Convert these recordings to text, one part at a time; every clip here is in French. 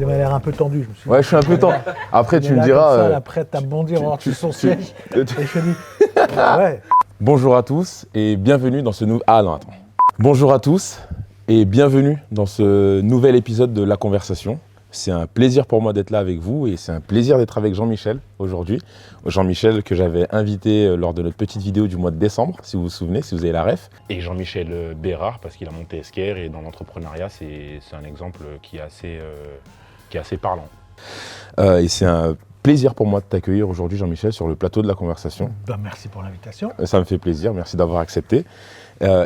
il avait l'air un peu tendu. Ouais, je suis un peu tendu. Après, tu me diras. Comme ça, là, prête à bondir hors de son siège. Et je me dis, ouais. Bonjour à tous et bienvenue dans ce nouvel. Ah non, attends. Bonjour à tous et bienvenue dans ce nouvel épisode de La Conversation. C'est un plaisir pour moi d'être là avec vous et c'est un plaisir d'être avec Jean-Michel aujourd'hui. Jean-Michel que j'avais invité lors de notre petite vidéo du mois de décembre, si vous vous souvenez, si vous avez la ref. Et Jean-Michel Bérard, parce qu'il a monté Esker et dans l'entrepreneuriat, c'est un exemple qui est assez parlant. Et c'est un plaisir pour moi de t'accueillir aujourd'hui, Jean-Michel, sur le plateau de La Conversation. Ben, merci pour l'invitation. Ça me fait plaisir, merci d'avoir accepté.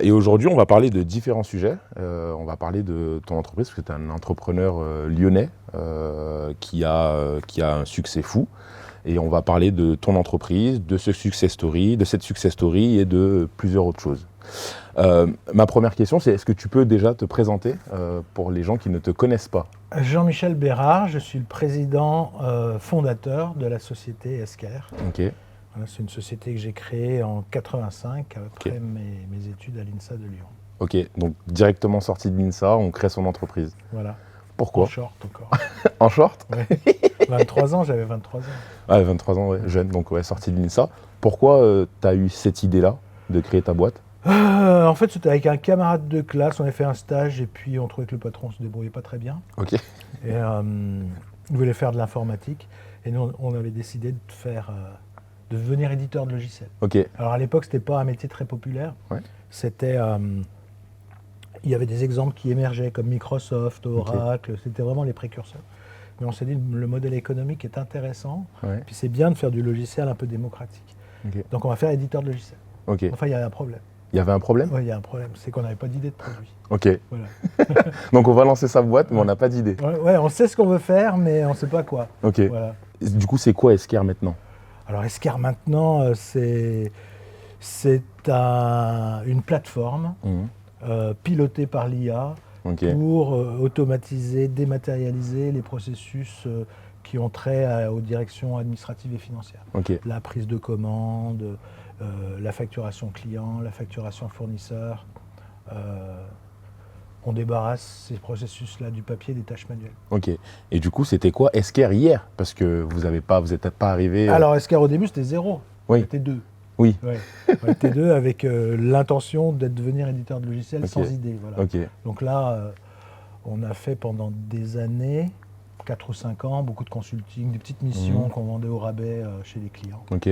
Et aujourd'hui, on va parler de différents sujets. On va parler de ton entreprise, parce que tu es un entrepreneur lyonnais qui a un succès fou. Et on va parler de ton entreprise, de ce success story, de cette success story et de plusieurs autres choses. Ma première question, c'est est-ce que tu peux déjà te présenter pour les gens qui ne te connaissent pas? Jean-Michel Bérard, je suis le président fondateur de la société Esker. Ok. Voilà, c'est une société que j'ai créée en 85 après mes études à l'INSA de Lyon. Ok, donc directement sorti de l'INSA, on crée son entreprise. Voilà. Pourquoi? En short encore. En short? Ouais. 23 ans, j'avais 23 ans. Ouais, 23 ans, ouais, jeune, donc ouais, sorti de l'INSA. Pourquoi tu as eu cette idée-là de créer ta boîte? En fait, c'était avec un camarade de classe, on avait fait un stage et puis on trouvait que le patron se débrouillait pas très bien. Ok. Et il voulait faire de l'informatique et nous, on avait décidé de devenir éditeur de logiciels. Ok. Alors à l'époque, c'était pas un métier très populaire. Ouais. C'était, il y avait des exemples qui émergeaient comme Microsoft, Oracle, c'était vraiment les précurseurs. Mais on s'est dit le modèle économique est intéressant, Ouais. puis c'est bien de faire du logiciel un peu démocratique. Ok. Donc on va faire éditeur de logiciels. Ok. Enfin, il y a un problème. Il y avait un problème? Oui, il y a un problème, c'est qu'on n'avait pas d'idée de produit. Ok. Voilà. Donc on va lancer sa boîte, mais on n'a pas d'idée. Ouais, on sait ce qu'on veut faire, mais on ne sait pas quoi. Ok. Voilà. Du coup, c'est quoi Esker maintenant? Alors Esker maintenant, c'est une plateforme pilotée par l'IA Ok. pour automatiser, dématérialiser les processus qui ont trait aux directions administratives et financières. Ok. La prise de commande, la facturation client, la facturation fournisseur. On débarrasse ces processus-là du papier, des tâches manuelles. Ok. Et du coup, c'était quoi Esker hier? Parce que vous n'êtes peut-être pas arrivé. Alors Esker au début, c'était 0. Oui. On était 2. Oui. Ouais. On était 2 avec l'intention de devenir éditeur de logiciels Ok. sans idée. Voilà. Ok. Donc là, on a fait pendant des années, 4 ou 5 ans, beaucoup de consulting, des petites missions qu'on vendait au rabais chez les clients, Ok.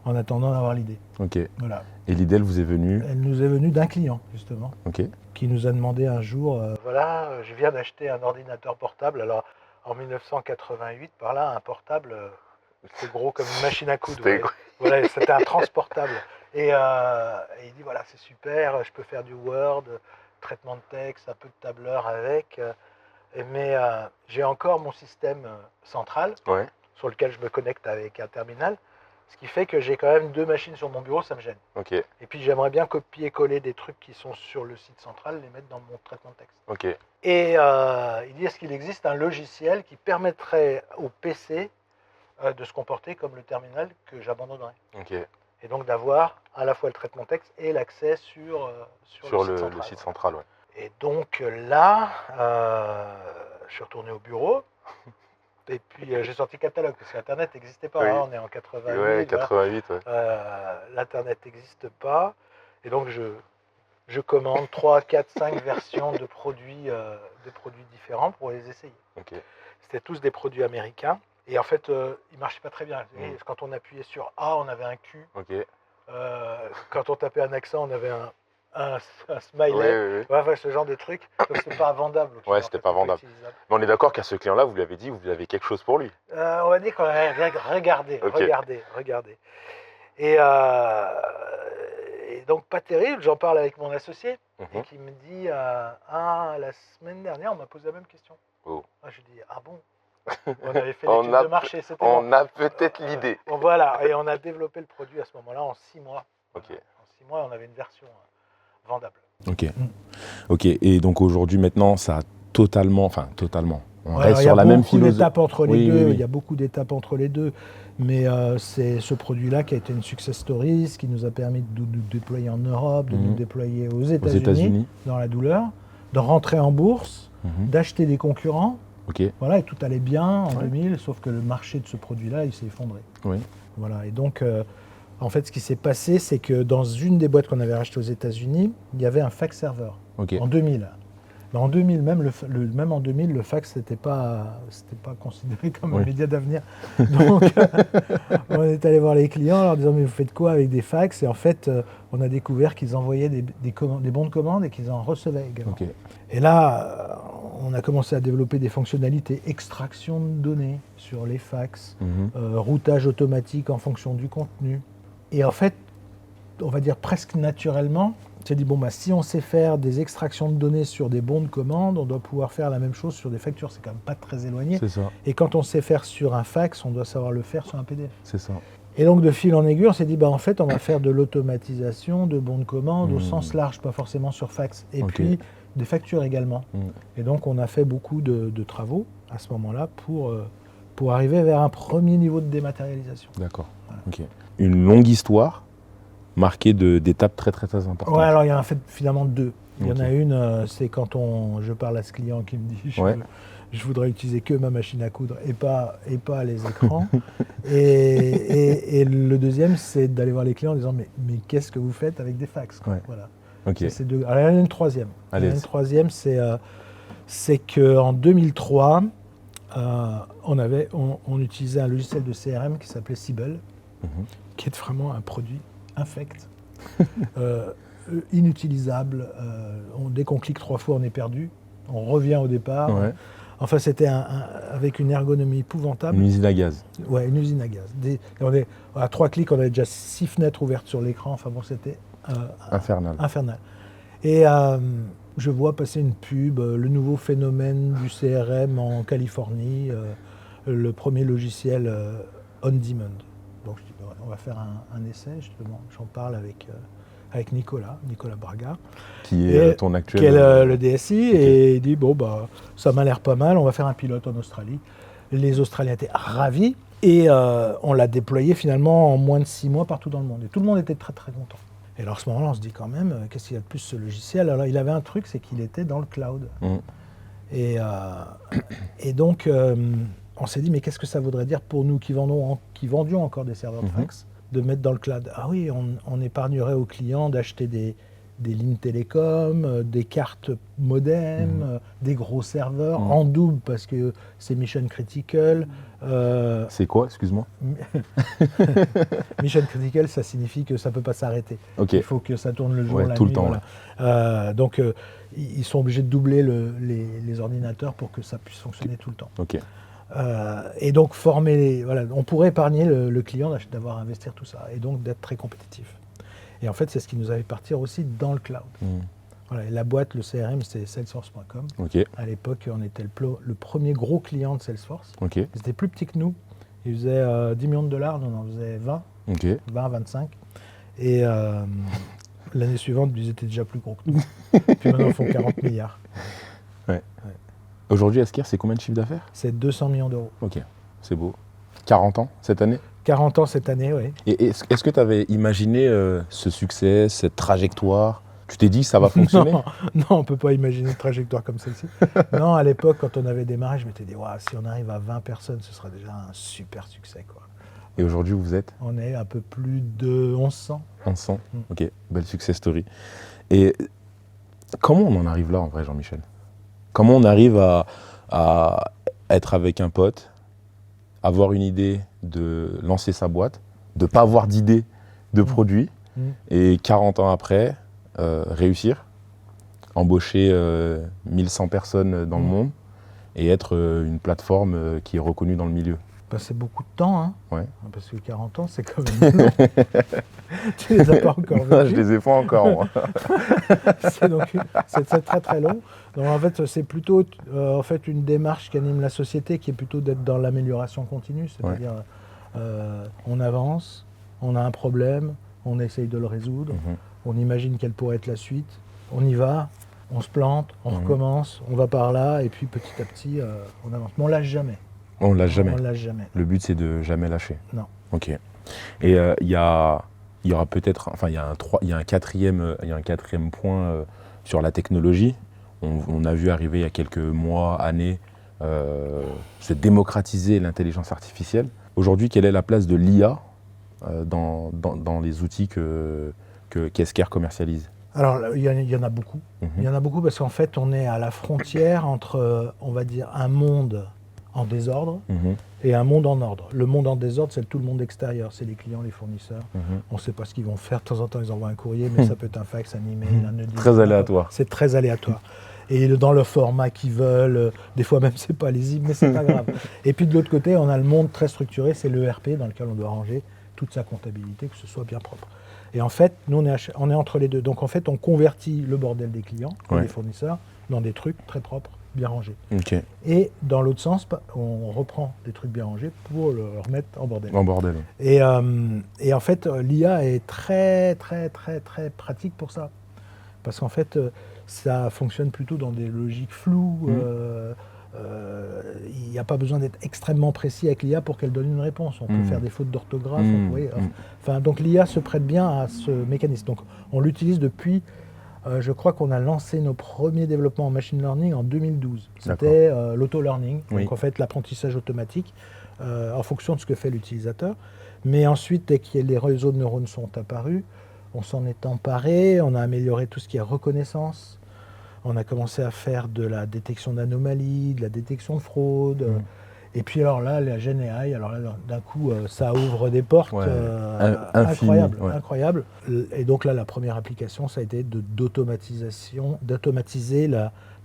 en attendant d'avoir l'idée. Ok. Voilà. Et l'idée, elle vous est venue? Elle nous est venue d'un client, justement, Ok. qui nous a demandé un jour, voilà, je viens d'acheter un ordinateur portable. Alors, en 1988, par là, un portable, c'est gros comme une machine à coudre. C'était Ouais. Voilà, c'était un transportable. Et il dit, voilà, c'est super, je peux faire du Word, traitement de texte, un peu de tableur avec. Mais j'ai encore mon système central Ouais. sur lequel je me connecte avec un terminal. Ce qui fait que j'ai quand même 2 machines sur mon bureau, ça me gêne. Ok. Et puis j'aimerais bien copier-coller des trucs qui sont sur le site central, les mettre dans mon traitement de texte. Ok. Et il dit, est-ce qu'il existe un logiciel qui permettrait au PC de se comporter comme le terminal que j'abandonnerais? Ok. Et donc d'avoir à la fois le traitement de texte et l'accès sur Le site central, ouais. Et donc là, je suis retourné au bureau. Et puis j'ai sorti catalogue, parce qu'Internet n'existait pas, Oui. hein, on est en 88. Ouais, 88, ouais. L'Internet n'existe pas. Et donc je commande 3, 4, 5 versions de produits différents pour les essayer. Ok. C'était tous des produits américains. Et en fait, ils ne marchaient pas très bien. Et quand on appuyait sur A, on avait un Q. Ok. Quand on tapait un accent, on avait un smiley. Ouais. Ouais, ce genre de truc. Donc c'était pas vendable. Ouais, c'était pas vendable. utilisable. Mais on est d'accord qu'à ce client-là, vous lui avez dit, vous avez quelque chose pour lui. On va dire qu'on a regardé. Et donc pas terrible, j'en parle avec mon associé et qui me dit la semaine dernière on m'a posé la même question. Oh. Je lui dis bon, on avait fait l'étude de marché, c'était bon. On a peut-être l'idée. Voilà, et on a développé le produit à ce moment-là en 6 mois. Ok. En 6 mois on avait une version vendable. Ok. Ok. Et donc aujourd'hui maintenant ça a totalement. On Ouais, reste sur la même philosophie. Il y a Oui. beaucoup d'étapes entre les deux. Mais c'est ce produit-là qui a été une success story, ce qui nous a permis de nous déployer en Europe, de nous déployer aux États-Unis, dans la douleur, de rentrer en bourse, d'acheter des concurrents Ok. Voilà, et tout allait bien en Ouais. 2000, sauf que le marché de ce produit-là, il s'est effondré. Oui. Voilà, et donc, en fait, ce qui s'est passé, c'est que dans une des boîtes qu'on avait rachetées aux États-Unis, il y avait un fax serveur Ok. en 2000. Mais en 2000, même en 2000, le fax, c'était pas considéré comme un Oui. média d'avenir. Donc, on est allé voir les clients en leur disant, mais vous faites quoi avec des fax? Et en fait, on a découvert qu'ils envoyaient des bons de commande et qu'ils en recevaient également. Ok. Et là, on a commencé à développer des fonctionnalités extraction de données sur les fax, Mhm. routage automatique en fonction du contenu. Et en fait, on va dire presque naturellement, on s'est dit, bon, bah, si on sait faire des extractions de données sur des bons de commande, on doit pouvoir faire la même chose sur des factures. C'est quand même pas très éloigné. C'est ça. Et quand on sait faire sur un fax, on doit savoir le faire sur un PDF. C'est ça. Et donc, de fil en aiguille, on s'est dit, bah, en fait, on va faire de l'automatisation de bons de commande au sens large, pas forcément sur fax. Et Ok. puis, des factures également. Mm. Et donc, on a fait beaucoup de travaux à ce moment-là pour arriver vers un premier niveau de dématérialisation. D'accord. Voilà. Ok. Une longue histoire marquée d'étapes très très très importantes. Ouais, alors il y en a fait finalement deux. Il y en Ok. a une, c'est quand je parle à ce client qui me dit Ouais. je voudrais utiliser que ma machine à coudre et pas les écrans. et le deuxième, c'est d'aller voir les clients en disant mais qu'est-ce que vous faites avec des fax quoi. Ouais. Voilà. Ok. Ça, c'est deux. Alors, il y en a une troisième. Allez. Il y en a une troisième, c'est qu'en 2003, on utilisait un logiciel de CRM qui s'appelait Siebel, Mhm. qui est vraiment un produit infect, inutilisable. Dès qu'on clique 3 fois, on est perdu. On revient au départ. Ouais. Enfin, c'était avec une ergonomie épouvantable. Une usine à gaz. Ouais, une usine à gaz. À 3 clics, on avait déjà 6 fenêtres ouvertes sur l'écran. Enfin bon, c'était Infernal. infernal. Et je vois passer une pub, le nouveau phénomène du CRM en Californie, le premier logiciel on demand. Donc je dis, bah, on va faire un essai, justement. J'en parle avec Nicolas Braga, Qui est Et- ton actuel. qui est le DSI, Ok. et il dit, bon, bah, ça m'a l'air pas mal, on va faire un pilote en Australie. Les Australiens étaient ravis, et on l'a déployé finalement en moins de 6 mois partout dans le monde. Et tout le monde était très très content. Et alors à ce moment-là, on se dit quand même, qu'est-ce qu'il y a de plus ce logiciel? Alors il avait un truc, c'est qu'il était dans le cloud. Mm. Et donc, on s'est dit, mais qu'est-ce que ça voudrait dire pour nous qui vendions encore des serveurs de fax, de mettre dans le cloud? Ah oui, on épargnerait aux clients d'acheter des lignes télécom, des cartes modem, des gros serveurs en double parce que c'est mission critical. C'est quoi, excuse-moi? Mission critical, ça signifie que ça ne peut pas s'arrêter. Ok. Il faut que ça tourne le jour, Ouais, la tout le nuit. temps, Voilà. Donc, ils sont obligés de doubler les ordinateurs pour que ça puisse fonctionner tout le temps. Ok. Et donc, voilà, on pourrait épargner le client d'avoir à investir tout ça et donc d'être très compétitif. Et en fait, c'est ce qui nous avait partir aussi dans le cloud. Mm. Voilà, et la boîte, le CRM, c'était Salesforce.com. Ok. À l'époque, on était le premier gros client de Salesforce. Ok. Ils étaient plus petits que nous. Ils faisaient 10 millions de dollars, nous on en faisait 20, Ok. 20, 25. Et l'année suivante, ils étaient déjà plus gros que nous. Puis maintenant, ils font 40 milliards. Aujourd'hui, Asker, c'est combien de chiffre d'affaires? C'est 200 millions d'euros. Ok. C'est beau. 40 ans cette année? 40 ans cette année, oui. Et est-ce que tu avais imaginé ce succès, cette trajectoire? Tu t'es dit ça va fonctionner? Non, on ne peut pas imaginer une trajectoire comme celle-ci. Non, à l'époque, quand on avait démarré, je m'étais dit, waouh, si on arrive à 20 personnes, ce sera déjà un super succès, quoi. Et aujourd'hui, vous êtes On est un peu plus de 1100. 1100. Mm. Ok, belle success story. Et comment on en arrive là en vrai, Jean-Michel? Comment on arrive à être avec un pote, avoir une idée de lancer sa boîte, de ne pas avoir d'idée de produit, et 40 ans après, réussir, embaucher 1100 personnes dans le monde et être une plateforme qui est reconnue dans le milieu? C'est beaucoup de temps, hein. Ouais. Parce que 40 ans, c'est quand même long. Tu les as pas encore vécus. Je les ai pas encore, moi. C'est très très long. Donc en fait, c'est plutôt en fait une démarche qui anime la société, qui est plutôt d'être dans l'amélioration continue, c'est-à-dire on avance, on a un problème, on essaye de le résoudre, on imagine quelle pourrait être la suite, on y va, on se plante, on recommence, on va par là, et puis petit à petit, on avance. Mais on lâche jamais. On lâche jamais. On lâche jamais. Le but, c'est de jamais lâcher. Non. Ok. Et il y aura peut-être, enfin, il y a un quatrième point sur la technologie. On a vu arriver il y a quelques mois, années, se démocratiser l'intelligence artificielle. Aujourd'hui, quelle est la place de l'IA dans les outils qu'Esker commercialise? Alors, il y en a beaucoup. Il y en a beaucoup parce qu'en fait, on est à la frontière entre, on va dire, un monde en désordre et un monde en ordre. Le monde en désordre, c'est tout le monde extérieur, c'est les clients, les fournisseurs. On ne sait pas ce qu'ils vont faire. De temps en temps, ils envoient un courrier, mais ça peut être un fax, un email, un audit. Très aléatoire. C'est très aléatoire. Et dans le format qu'ils veulent, des fois même c'est pas lisible, mais c'est pas grave. Et puis de l'autre côté, on a le monde très structuré, c'est l'ERP dans lequel on doit ranger toute sa comptabilité, que ce soit bien propre. Et en fait, nous on est entre les deux. Donc en fait, on convertit le bordel des clients et des fournisseurs dans des trucs très propres, bien rangés. Okay. Et dans l'autre sens, on reprend des trucs bien rangés pour le remettre en bordel. En bordel. Et en fait, l'IA est très très très très pratique pour ça. Parce qu'en fait, ça fonctionne plutôt dans des logiques floues. Il n'y a pas besoin d'être extrêmement précis avec l'IA pour qu'elle donne une réponse. On peut faire des fautes d'orthographe. Donc l'IA se prête bien à ce mécanisme. Donc on l'utilise depuis, je crois qu'on a lancé nos premiers développements en machine learning en 2012. C'était l'auto-learning, donc en fait l'apprentissage automatique en fonction de ce que fait l'utilisateur. Mais ensuite, dès que les réseaux de neurones sont apparus, on s'en est emparé, on a amélioré tout ce qui est reconnaissance. On a commencé à faire de la détection d'anomalies, de la détection de fraude. Et puis alors là, la Gen AI, alors là, d'un coup, ça ouvre des portes incroyables, incroyables. Et donc là, la première application, ça a été d'automatiser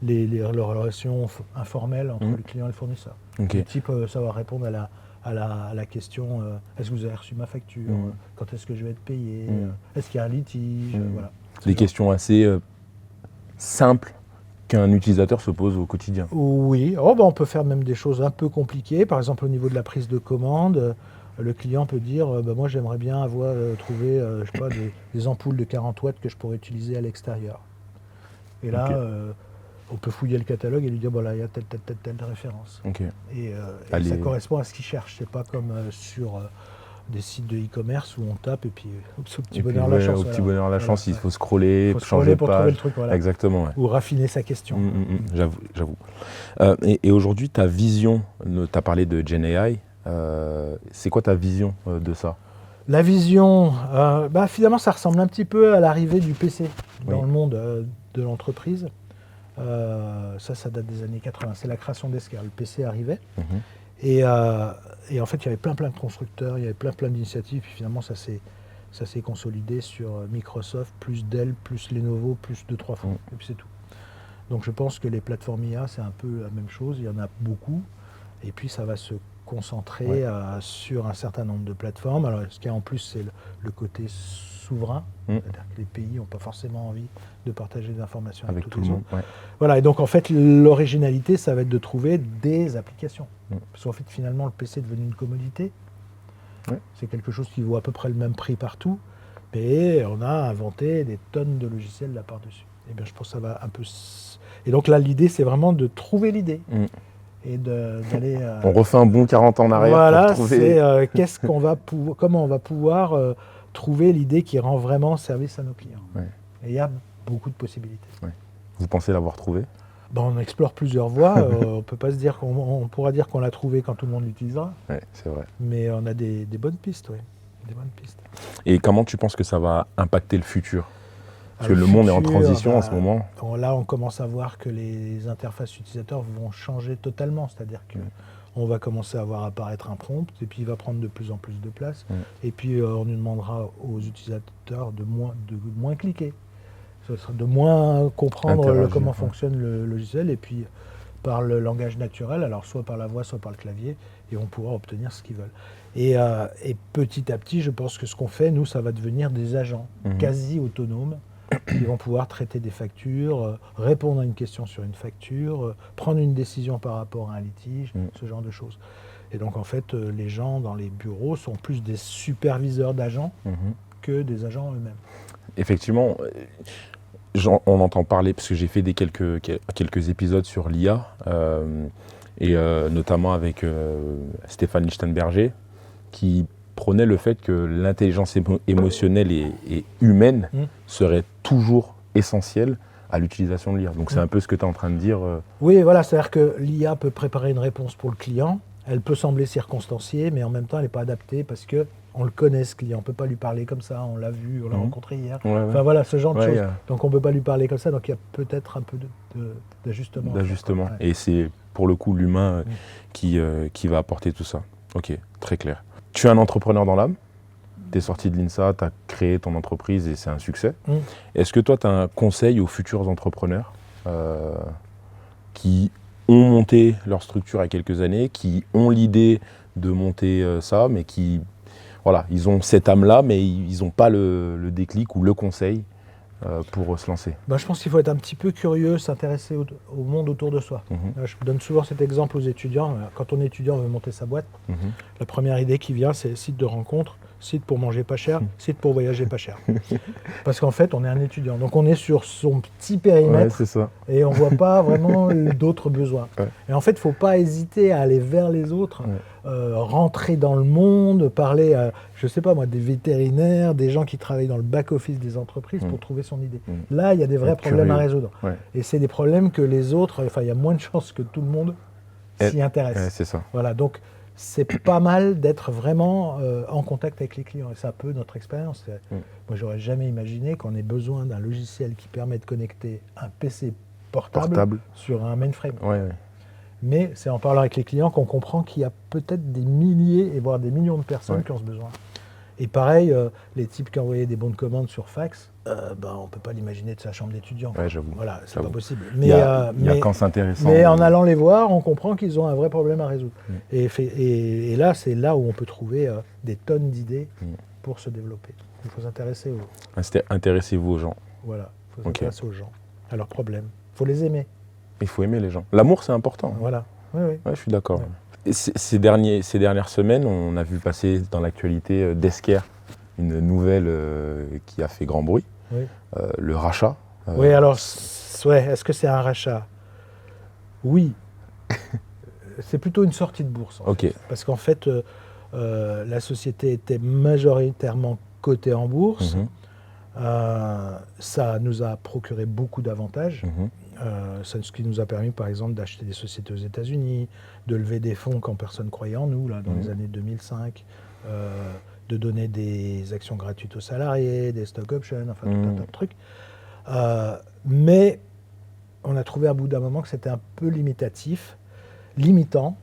les relations informelles entre le client et le fournisseur. Le type savoir répondre à la question est-ce que vous avez reçu ma facture, quand est-ce que je vais être payé, est-ce qu'il y a un litige, voilà. Des questions assez simple qu'un utilisateur se pose au quotidien. Oui, on peut faire même des choses un peu compliquées. Par exemple, au niveau de la prise de commande, le client peut dire moi j'aimerais bien avoir trouvé je sais pas, des ampoules de 40 watts que je pourrais utiliser à l'extérieur. Et là, on peut fouiller le catalogue et lui dire là, il y a telle référence. Et ça correspond à ce qu'il cherche. C'est pas comme sur des sites de e-commerce où on tape et puis au petit bonheur la chance. Au petit bonheur la chance, il faut scroller, changer de page. Trouver le truc, Exactement. Ou raffiner sa question. J'avoue. Et aujourd'hui, ta vision, tu as parlé de Gen AI, c'est quoi ta vision de ça? La vision, finalement, ça ressemble un petit peu à l'arrivée du PC dans le monde de l'entreprise. Ça date des années 80. C'est la création d'Esker. Le PC arrivait. Et en fait, il y avait plein de constructeurs, il y avait plein d'initiatives. Puis finalement, ça s'est consolidé sur Microsoft, plus Dell, plus Lenovo, plus 2-3 fonds. Et puis c'est tout. Donc je pense que les plateformes IA, c'est un peu la même chose. Il y en a beaucoup. Et puis ça va se concentrer sur un certain nombre de plateformes. Alors ce qu'il y a en plus, c'est le côté souverain. C'est-à-dire que les pays n'ont pas forcément envie de partager des informations avec tout le monde. Voilà, et donc en fait, l'originalité, ça va être de trouver des applications. Parce qu'en fait, finalement, le PC est devenu une commodité. C'est quelque chose qui vaut à peu près le même prix partout. Et on a inventé des tonnes de logiciels là par-dessus. Et bien, je pense que ça va un peu... Et donc là, l'idée, c'est vraiment de trouver l'idée. Et d'aller... On refait un bon 40 ans en arrière pour trouver... c'est comment on va pouvoir trouver l'idée qui rend vraiment service à nos clients. Et il y a beaucoup de possibilités. Vous pensez l'avoir trouvé? On explore plusieurs voies. On peut pas se dire on pourra dire qu'on l'a trouvé quand tout le monde l'utilisera. C'est vrai. Mais on a des bonnes pistes, des bonnes pistes. Et comment tu penses que ça va impacter le futur? Parce que le monde est en transition en ce moment. Là, on commence à voir que les interfaces utilisateurs vont changer totalement. C'est-à-dire qu'on va commencer à voir apparaître un prompt et puis il va prendre de plus en plus de place. Et puis on nous demandera aux utilisateurs de moins cliquer, de moins comprendre comment fonctionne le logiciel. Et puis par le langage naturel, alors soit par la voix, soit par le clavier, et on pourra obtenir ce qu'ils veulent. Et petit à petit, je pense que ce qu'on fait, nous, ça va devenir des agents quasi autonomes qui vont pouvoir traiter des factures, répondre à une question sur une facture, prendre une décision par rapport à un litige, ce genre de choses. Et donc en fait, les gens dans les bureaux sont plus des superviseurs d'agents que des agents eux-mêmes. Effectivement, on entend parler, parce que j'ai fait quelques épisodes sur l'IA, et notamment avec Stéphane Lichtenberger, qui prônait le fait que l'intelligence émotionnelle et humaine serait toujours essentielle à l'utilisation de l'IA. Donc c'est un peu ce que tu es en train de dire. Oui, voilà, c'est-à-dire que l'IA peut préparer une réponse pour le client. Elle peut sembler circonstanciée, mais en même temps, elle n'est pas adaptée parce qu'on le connaît, ce client. On ne peut pas lui parler comme ça, on l'a vu, on l'a rencontré hier. Ouais, ouais. Enfin voilà, ce genre de Ouais, choses. Donc on ne peut pas lui parler comme ça, donc il y a peut-être un peu d'ajustement. D'ajustement. Ouais. Et c'est pour le coup l'humain qui va apporter tout ça. Ok, très clair. Tu es un entrepreneur dans l'âme. Tu es sorti de l'INSA, tu as créé ton entreprise et c'est un succès. Est-ce que toi, tu as un conseil aux futurs entrepreneurs qui ont monté leur structure il y a quelques années, qui ont l'idée de monter ça, mais qui, voilà, ils ont cette âme-là, mais ils n'ont pas le déclic ou le conseil pour se lancer? Je pense qu'il faut être un petit peu curieux, s'intéresser au monde autour de soi. Je donne souvent cet exemple aux étudiants. Quand on est étudiant, on veut monter sa boîte. La première idée qui vient, c'est site de rencontre, site pour manger pas cher, site pour voyager pas cher. Parce qu'en fait, on est un étudiant. Donc on est sur son petit périmètre c'est ça. et on ne voit pas vraiment d'autres besoins. Ouais. Et en fait, il ne faut pas hésiter à aller vers les autres, rentrer dans le monde, parler à, je ne sais pas moi, des vétérinaires, des gens qui travaillent dans le back-office des entreprises pour trouver son idée. Là, il y a des vrais problèmes à résoudre. Ouais. Et c'est des problèmes que les autres, enfin, il y a moins de chances que tout le monde s'y intéresse. C'est ça. Voilà, donc c'est pas mal d'être vraiment en contact avec les clients. Et c'est un peu notre expérience. Moi, j'aurais jamais imaginé qu'on ait besoin d'un logiciel qui permet de connecter un PC portable. Sur un mainframe. Ouais, ouais. Mais c'est en parlant avec les clients qu'on comprend qu'il y a peut-être des milliers et voire des millions de personnes qui ont ce besoin. Et pareil, les types qui envoyaient des bons de commande sur fax, on ne peut pas l'imaginer de sa chambre d'étudiant. Ouais, j'avoue. Voilà, c'est J'avoue. pas possible. Il y a qu'en s'intéressant. Mais en allant les voir, on comprend qu'ils ont un vrai problème à résoudre. Et là, c'est là où on peut trouver des tonnes d'idées pour se développer. Il faut s'intéresser aux... Intéressez-vous aux gens. Voilà, il faut s'intéresser aux gens, à leurs problèmes. Il faut les aimer. Il faut aimer les gens. L'amour, c'est important. Voilà. Oui. Ouais, je suis d'accord. Ouais. Et ces dernières semaines, on a vu passer dans l'actualité d'Esker, une nouvelle qui a fait grand bruit, le rachat. Oui, alors, est-ce que c'est un rachat? Oui. C'est plutôt une sortie de bourse. En fait. Parce qu'en fait, la société était majoritairement cotée en bourse. Ça nous a procuré beaucoup d'avantages. C'est ce qui nous a permis, par exemple, d'acheter des sociétés aux États-Unis, de lever des fonds quand personne croyait en nous, là, dans les années 2005, de donner des actions gratuites aux salariés, des stock options, enfin tout un tas de trucs. Mais on a trouvé à bout d'un moment que c'était un peu limitant.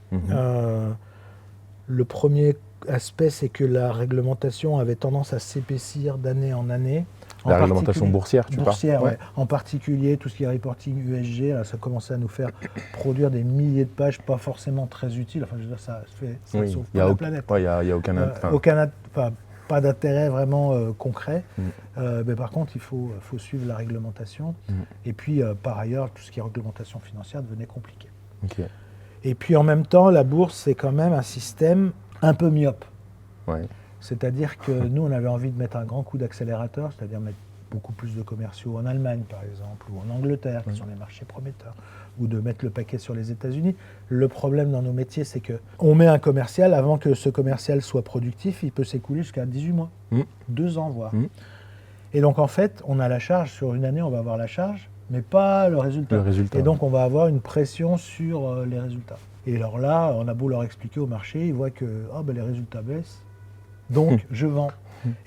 Le premier aspect, c'est que la réglementation avait tendance à s'épaissir d'année en année. La réglementation boursière, tu parles? Ouais. En particulier, tout ce qui est reporting USG, là, ça commençait à nous faire produire des milliers de pages pas forcément très utiles. Enfin, je veux dire, ça sauve pas la planète. Il n'y a pas d'intérêt vraiment concret. Mais par contre, il faut suivre la réglementation. Et puis, par ailleurs, tout ce qui est réglementation financière devenait compliqué. Et puis, en même temps, la bourse, c'est quand même un système un peu myope. C'est-à-dire que nous, on avait envie de mettre un grand coup d'accélérateur, c'est-à-dire mettre beaucoup plus de commerciaux en Allemagne, par exemple, ou en Angleterre, qui sont des marchés prometteurs, ou de mettre le paquet sur les États-Unis. Le problème dans nos métiers, c'est qu'on met un commercial, avant que ce commercial soit productif, il peut s'écouler jusqu'à 18 mois, 2 ans voire. Et donc, en fait, on a la charge, sur une année, on va avoir la charge, mais pas le résultat. Et donc, on va avoir une pression sur les résultats. Et alors là, on a beau leur expliquer au marché, ils voient que les résultats baissent. Donc, je vends.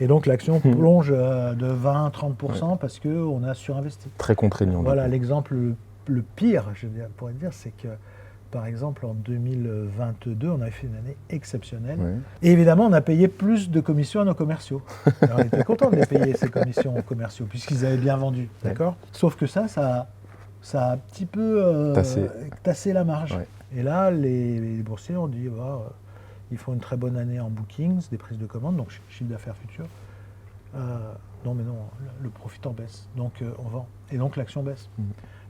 Et donc, l'action plonge de 20-30% parce qu'on a surinvesti. Très contraignant. Voilà, l'exemple le pire, je pourrais dire, c'est que, par exemple, en 2022, on avait fait une année exceptionnelle. Et évidemment, on a payé plus de commissions à nos commerciaux. Alors, on était content de les payer, ces commissions aux commerciaux, puisqu'ils avaient bien vendu. D'accord ? Sauf que ça a un petit peu tassé la marge. Et là, les boursiers ont dit... ils font une très bonne année en bookings, des prises de commandes, donc chiffre d'affaires futur. Non, le profit en baisse, donc on vend. Et donc l'action baisse.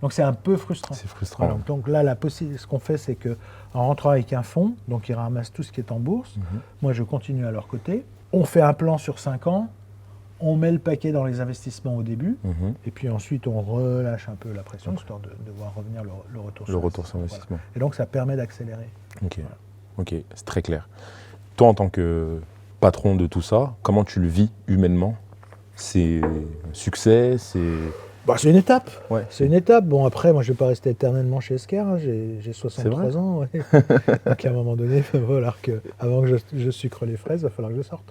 Donc c'est un peu frustrant. C'est frustrant. Voilà, donc là, ce qu'on fait, c'est qu'en rentrant avec un fonds, donc ils ramassent tout ce qui est en bourse, moi je continue à leur côté, on fait un plan sur 5 ans, on met le paquet dans les investissements au début, et puis ensuite on relâche un peu la pression, histoire de voir revenir le retour sur investissement. Voilà. Et donc ça permet d'accélérer. Ok, c'est très clair. Toi, en tant que patron de tout ça, comment tu le vis humainement? C'est succès, Bah, c'est une étape. Ouais. C'est une étape. Bon, après, moi, je ne vais pas rester éternellement chez Esker. Hein. J'ai 63 ans. Ouais. Donc, à un moment donné, il va falloir que, avant que je sucre les fraises, il va falloir que je sorte.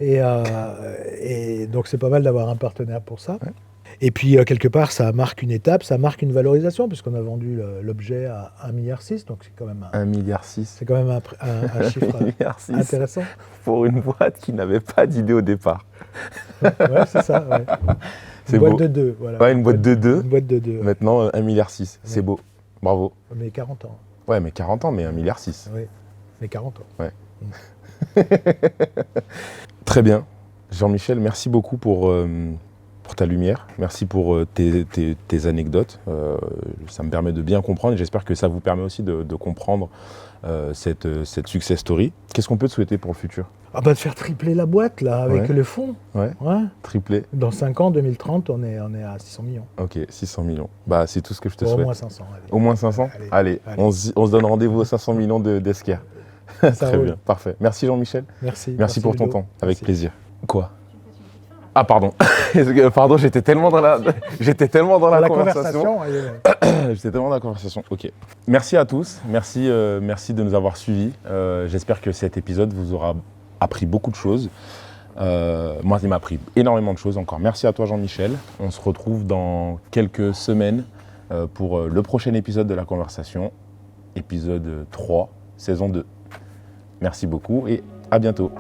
Et donc, c'est pas mal d'avoir un partenaire pour ça. Ouais. Et puis, quelque part, ça marque une étape, ça marque une valorisation, puisqu'on a vendu l'objet à 1,6 milliard. Donc, c'est quand même 1,6 milliard. C'est quand même un chiffre 1,6 milliard intéressant. pour une boîte qui n'avait pas d'idée au départ. Ouais, c'est ça. Ouais. C'est Une boîte beau. de 2. Voilà. Ouais, une boîte de 2. Une boîte de 2. Maintenant, 1,6 milliard. C'est beau. Bravo. Mais 40 ans. Ouais, mais 40 ans, mais 1,6 milliard. Oui, mais 40 ans. Ouais. Très bien. Jean-Michel, merci beaucoup pour ta lumière. Merci pour tes anecdotes. Ça me permet de bien comprendre et j'espère que ça vous permet aussi de comprendre cette success story. Qu'est-ce qu'on peut te souhaiter pour le futur ? Ah bah de faire tripler la boîte là avec Ouais. le fonds. Ouais, Ouais. triplé. Dans 5 ans, 2030, on est à 600 millions. Ok, 600 millions. Bah, c'est tout ce que je te Au souhaite. moins 500. Allez. Au moins 500 ? Allez. On se donne rendez-vous aux 500 millions d'Esker. Ça Très roule. bien, parfait. Merci Jean-Michel. Merci Pour ton Ludo. temps, avec Merci. plaisir. Quoi ? Ah pardon, pardon, j'étais tellement dans la La conversation. conversation. J'étais tellement dans la conversation. Ok. Merci à tous. Merci de nous avoir suivis. J'espère que cet épisode vous aura appris beaucoup de choses. Moi, il m'a appris énormément de choses encore. Merci à toi, Jean-Michel. On se retrouve dans quelques semaines pour le prochain épisode de la conversation, épisode 3, saison 2. Merci beaucoup et à bientôt.